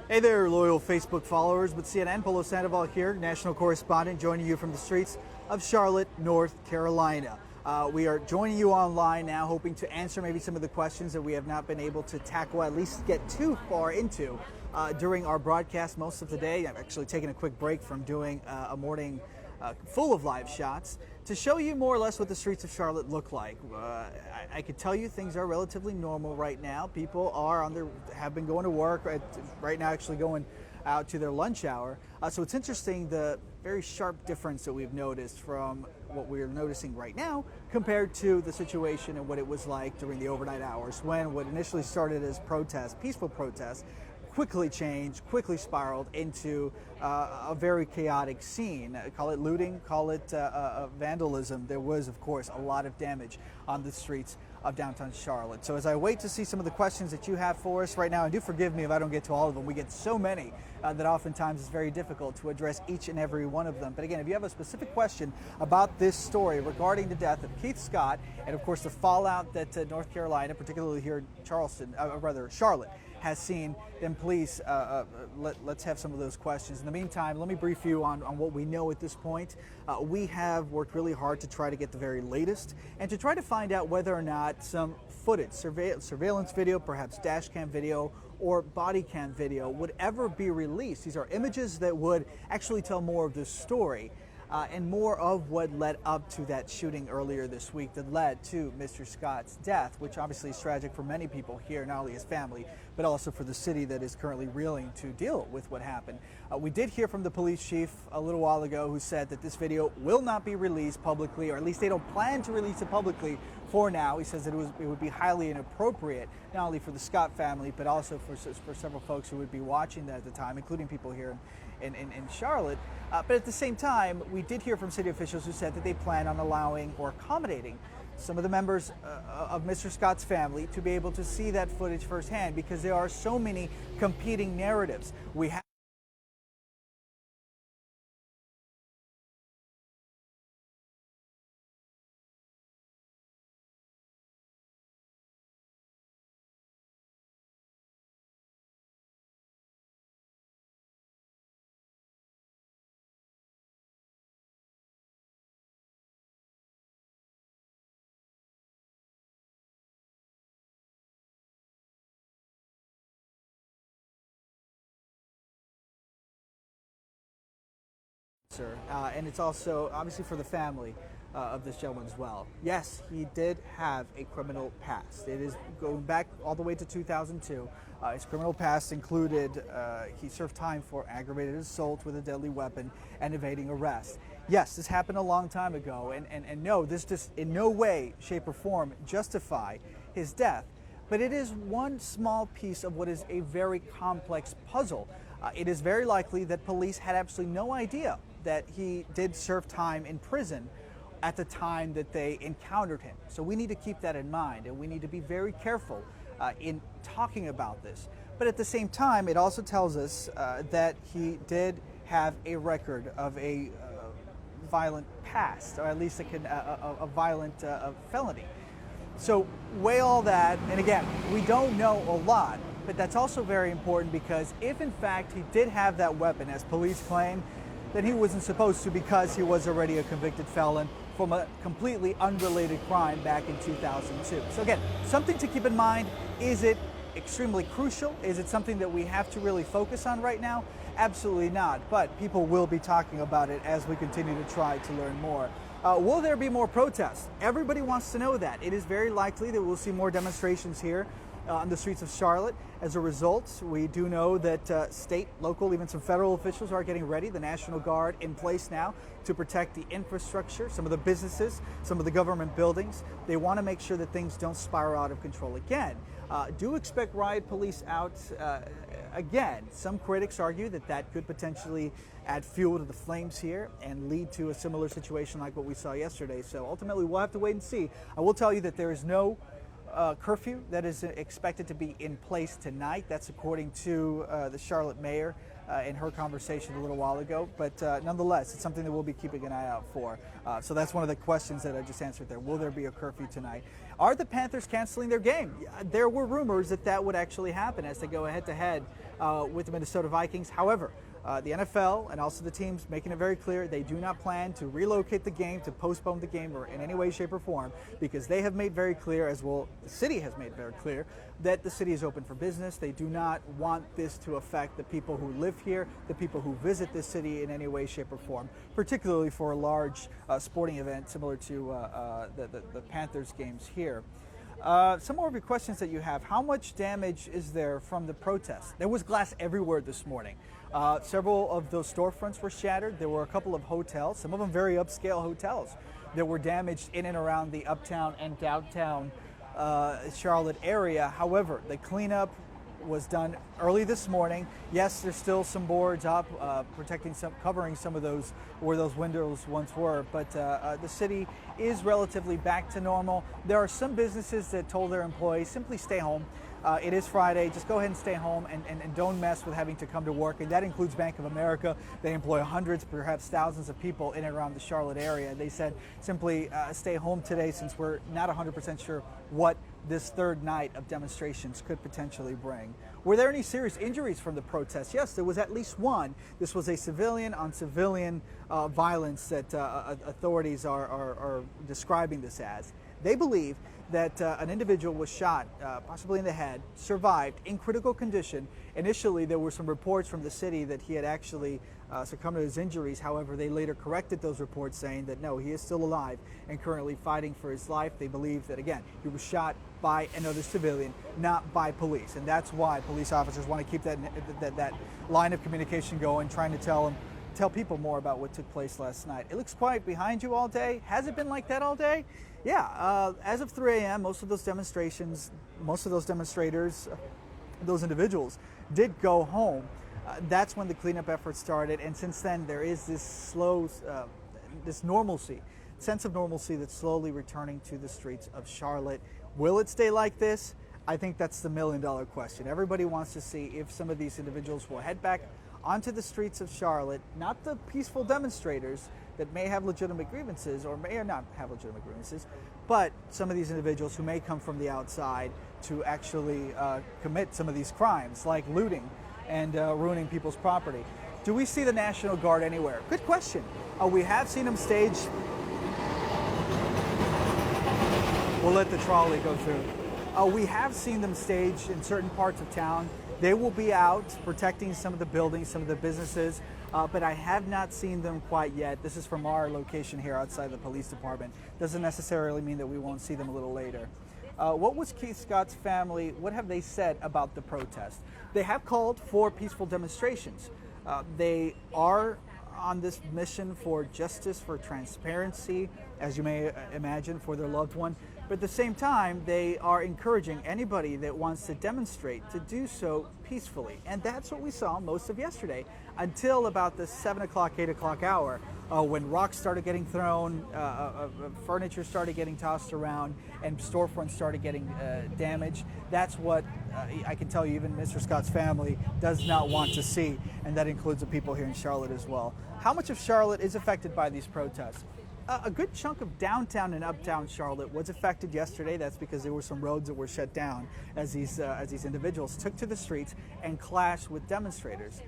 Hey there, loyal Facebook followers. With CNN, Polo Sandoval here, national correspondent, joining you from the streets of Charlotte, North Carolina. We are joining you online now, hoping to answer maybe some of the questions that we have not been able to tackle, at least get too far into during our broadcast most of the day. I've actually taken a quick break from doing a morning full of live shots to show you more or less what the streets of Charlotte look like. I could tell you things are relatively normal right now. People are have been going to work right now, actually going out to their lunch hour. So it's interesting the very sharp difference that we've noticed from what we're noticing right now compared to the situation and what it was like during the overnight hours when what initially started as protests, peaceful protests, quickly changed, quickly spiraled into a very chaotic scene. Call it looting, call it vandalism. There was, of course, a lot of damage on the streets of downtown Charlotte. So as I wait to see some of the questions that you have for us right now, and do forgive me if I don't get to all of them, we get so many that oftentimes it's very difficult to address each and every one of them. But again, if you have a specific question about this story regarding the death of Keith Scott, and of course the fallout that North Carolina, particularly here in Charlotte, has seen, then please let's have some of those questions. In the meantime, let me brief you on what we know at this point. We have worked really hard to try to get the very latest and to try to find out whether or not some footage, surveillance video, perhaps dash cam video, or body cam video would ever be released. These are images that would actually tell more of this story. And more of what led up to that shooting earlier this week that led to Mr. Scott's death, which obviously is tragic for many people here, not only his family, but also for the city that is currently reeling to deal with what happened. We did hear from the police chief a little while ago who said that this video will not be released publicly, or at least they don't plan to release it publicly for now. He says that it would be highly inappropriate, not only for the Scott family, but also for several folks who would be watching that at the time, including people here in Charlotte. But at the same time, we did hear from city officials who said that they plan on allowing or accommodating some of the members of Mr. Scott's family to be able to see that footage firsthand, because there are so many competing narratives. We have and it's also obviously for the family of this gentleman as well. Yes, he did have a criminal past. It is going back all the way to 2002. His criminal past included he served time for aggravated assault with a deadly weapon and evading arrest. Yes, this happened a long time ago, and no, this just in no way, shape, or form justify his death. But it is one small piece of what is a very complex puzzle. It is very likely that police had absolutely no idea that he did serve time in prison at the time that they encountered him. So we need to keep that in mind, and we need to be very careful in talking about this. But at the same time, it also tells us that he did have a record of a violent past, or at least a violent felony. So weigh all that, and again, we don't know a lot, but that's also very important, because if in fact he did have that weapon, as police claim, then he wasn't supposed to, because he was already a convicted felon from a completely unrelated crime back in 2002. So again, something to keep in mind. Is it extremely crucial? Is it something that we have to really focus on right now? Absolutely not, but people will be talking about it as we continue to try to learn more. Will there be more protests? Everybody wants to know that. It is very likely that we'll see more demonstrations here on the streets of Charlotte. As a result, we do know that state, local, even some federal officials are getting ready. The National Guard in place now to protect the infrastructure, some of the businesses, some of the government buildings. They want to make sure that things don't spiral out of control again. Do expect riot police out again. Some critics argue that that could potentially add fuel to the flames here and lead to a similar situation like what we saw yesterday. So ultimately, we'll have to wait and see. I will tell you that there is no curfew that is expected to be in place tonight. That's according to the Charlotte mayor in her conversation a little while ago. But nonetheless, it's something that we'll be keeping an eye out for. So that's one of the questions that I just answered there. Will there be a curfew tonight? Are the Panthers canceling their game? There were rumors that that would actually happen as they go head-to-head with the Minnesota Vikings. However, the NFL and also the teams making it very clear they do not plan to relocate the game, to postpone the game or in any way, shape, or form, because they have made very clear, as well the city has made very clear, that the city is open for business. They do not want this to affect the people who live here, the people who visit this city in any way, shape, or form, particularly for a large sporting event similar to the Panthers games here. Some more of your questions that you have. How much damage is there from the protest? There was glass everywhere this morning. Several of those storefronts were shattered. There were a couple of hotels, some of them very upscale hotels, that were damaged in and around the uptown and downtown Charlotte area. However, the cleanup was done early this morning. Yes, there's still some boards up covering some of those where those windows once were, but the city is relatively back to normal. There are some businesses that told their employees simply stay home. It is Friday, just go ahead and stay home and don't mess with having to come to work, and that includes Bank of America. They employ hundreds, perhaps thousands of people in and around the Charlotte area. They said simply stay home today, since we're not 100% sure what this third night of demonstrations could potentially bring. Were there any serious injuries from the protests? Yes, there was at least one. This was a civilian on civilian violence that authorities are describing this as. They believe that an individual was shot, possibly in the head, survived in critical condition. Initially, there were some reports from the city that he had actually succumbed to his injuries. However, they later corrected those reports, saying that no, he is still alive and currently fighting for his life. They believe that, again, he was shot by another civilian, not by police. And that's why police officers want to keep that line of communication going, trying to tell people more about what took place last night. It looks quiet behind you all day. Has it been like that all day? Yeah, as of 3 a.m., most of those demonstrators, those individuals did go home. That's when the cleanup effort started, and since then there is this sense of normalcy that's slowly returning to the streets of Charlotte. Will it stay like this? I think that's the million-dollar question. Everybody wants to see if some of these individuals will head back onto the streets of Charlotte, not the peaceful demonstrators that may have legitimate grievances or may or not have legitimate grievances, but some of these individuals who may come from the outside to actually commit some of these crimes, like looting and ruining people's property. Do we see the National Guard anywhere? Good question. We have seen them stage. We'll let the trolley go through. We have seen them staged in certain parts of town. They will be out protecting some of the buildings, some of the businesses, but I have not seen them quite yet. This is from our location here outside the police department. Doesn't necessarily mean that we won't see them a little later. What was Keith Scott's family, what have they said about the protest? They have called for peaceful demonstrations. They are on this mission for justice, for transparency, as you may imagine, for their loved one. But at the same time, they are encouraging anybody that wants to demonstrate to do so peacefully. And that's what we saw most of yesterday, until about the 7 o'clock, 8 o'clock hour, when rocks started getting thrown, furniture started getting tossed around, and storefronts started getting damaged. That's what I can tell you, even Mr. Scott's family does not want to see, and that includes the people here in Charlotte as well. How much of Charlotte is affected by these protests? A good chunk of downtown and uptown Charlotte was affected yesterday. That's because there were some roads that were shut down as these individuals took to the streets and clashed with demonstrators.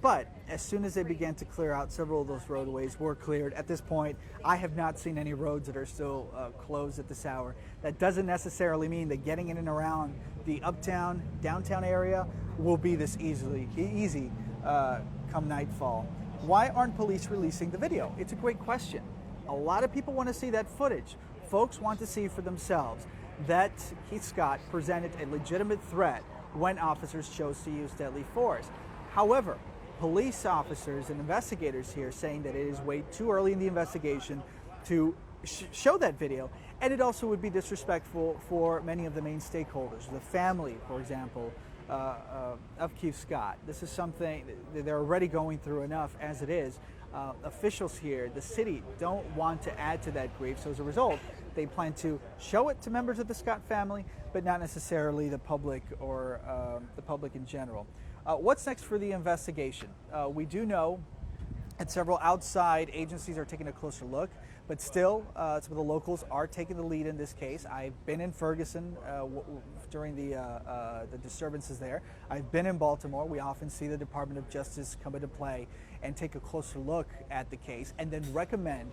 But as soon as they began to clear out, several of those roadways were cleared. At this point, I have not seen any roads that are still closed at this hour. That doesn't necessarily mean that getting in and around the uptown, downtown area will be this easy come nightfall. Why aren't police releasing the video? It's a great question. A lot of people want to see that footage. Folks want to see for themselves that Keith Scott presented a legitimate threat when officers chose to use deadly force. However, police officers and investigators here saying that it is way too early in the investigation to show that video, and it also would be disrespectful for many of the main stakeholders, the family, for example, of Keith Scott. This is something that they're already going through enough as it is. Officials here, the city, don't want to add to that grief, so as a result, they plan to show it to members of the Scott family, but not necessarily the public or the public in general. What's next for the investigation? We do know that several outside agencies are taking a closer look. But still, some of the locals are taking the lead in this case. I've been in Ferguson during the disturbances there. I've been in Baltimore. We often see the Department of Justice come into play and take a closer look at the case and then recommend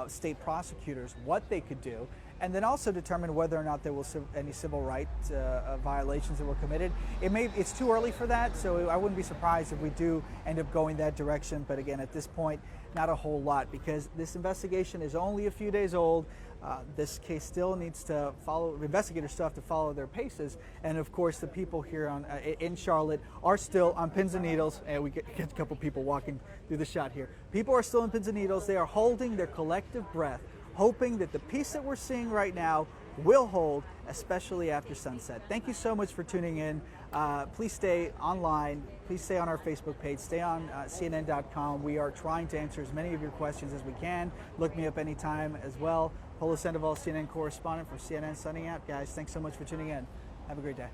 state prosecutors what they could do, and then also determine whether or not there was any civil rights violations that were committed. It's too early for that, so I wouldn't be surprised if we do end up going that direction. But again, at this point, not a whole lot, because this investigation is only a few days old. This case still needs to follow, investigators still have to follow their paces, and of course the people here in Charlotte are still on pins and needles, and we get a couple people walking through the shot here. People are still on pins and needles. They are holding their collective breath, hoping that the peace that we're seeing right now will hold, especially after sunset. Thank you so much for tuning in. Please stay online. Please stay on our Facebook page. Stay on CNN.com. We are trying to answer as many of your questions as we can. Look me up anytime as well. Polo Sandoval, CNN correspondent for CNN Sunny Out. Guys, thanks so much for tuning in. Have a great day.